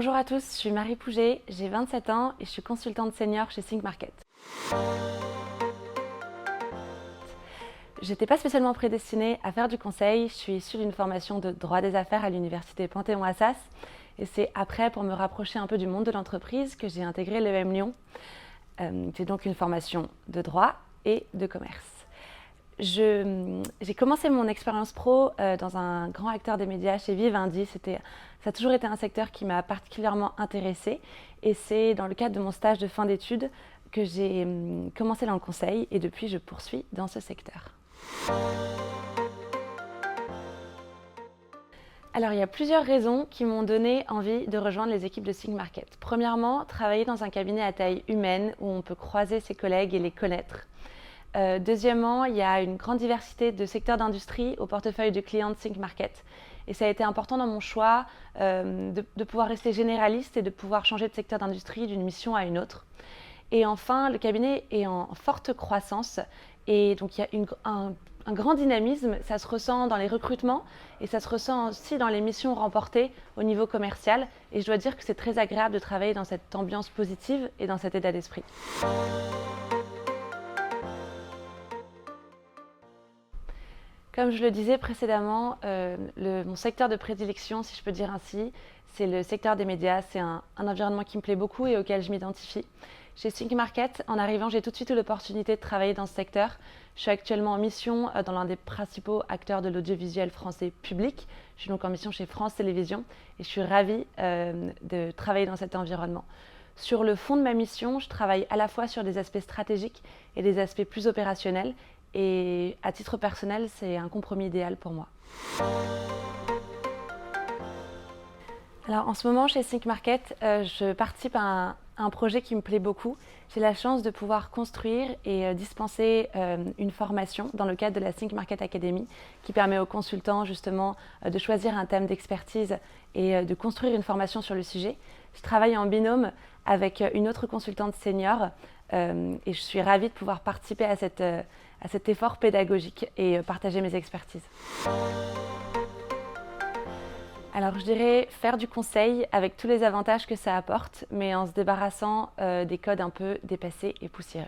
Bonjour à tous, je suis Marie Pouget, j'ai 27 ans et je suis consultante senior chez Think Market. J'étais pas spécialement prédestinée à faire du conseil, je suis issue d'une formation de droit des affaires à l'université Panthéon-Assas et c'est après, pour me rapprocher un peu du monde de l'entreprise, que j'ai intégré l'EM Lyon. C'est donc une formation de droit et de commerce. J'ai commencé mon expérience pro dans un grand acteur des médias chez Vivendi. Ça a toujours été un secteur qui m'a particulièrement intéressée et c'est dans le cadre de mon stage de fin d'études que j'ai commencé dans le conseil et depuis je poursuis dans ce secteur. Alors, il y a plusieurs raisons qui m'ont donné envie de rejoindre les équipes de Think Market. Premièrement, travailler dans un cabinet à taille humaine où on peut croiser ses collègues et les connaître. Deuxièmement, il y a une grande diversité de secteurs d'industrie au portefeuille de clients de Think Market. Et ça a été important dans mon choix de pouvoir rester généraliste et de pouvoir changer de secteur d'industrie d'une mission à une autre. Et enfin, le cabinet est en forte croissance et donc il y a un grand dynamisme. Ça se ressent dans les recrutements et ça se ressent aussi dans les missions remportées au niveau commercial. Et je dois dire que c'est très agréable de travailler dans cette ambiance positive et dans cet état d'esprit. Comme je le disais précédemment, mon secteur de prédilection, si je peux dire ainsi, c'est le secteur des médias. C'est un environnement qui me plaît beaucoup et auquel je m'identifie. Chez Think Market, en arrivant, j'ai tout de suite eu l'opportunité de travailler dans ce secteur. Je suis actuellement en mission dans l'un des principaux acteurs de l'audiovisuel français public. Je suis donc en mission chez France Télévisions et je suis ravie de travailler dans cet environnement. Sur le fond de ma mission, je travaille à la fois sur des aspects stratégiques et des aspects plus opérationnels. Et à titre personnel, c'est un compromis idéal pour moi. Alors en ce moment, chez Think Market, je participe à un projet qui me plaît beaucoup. J'ai la chance de pouvoir construire et dispenser une formation dans le cadre de la Think Market Academy qui permet aux consultants justement de choisir un thème d'expertise et de construire une formation sur le sujet. Je travaille en binôme avec une autre consultante senior et je suis ravie de pouvoir participer à cet effort pédagogique et partager mes expertises. Alors je dirais faire du conseil avec tous les avantages que ça apporte, mais en se débarrassant des codes un peu dépassés et poussiéreux.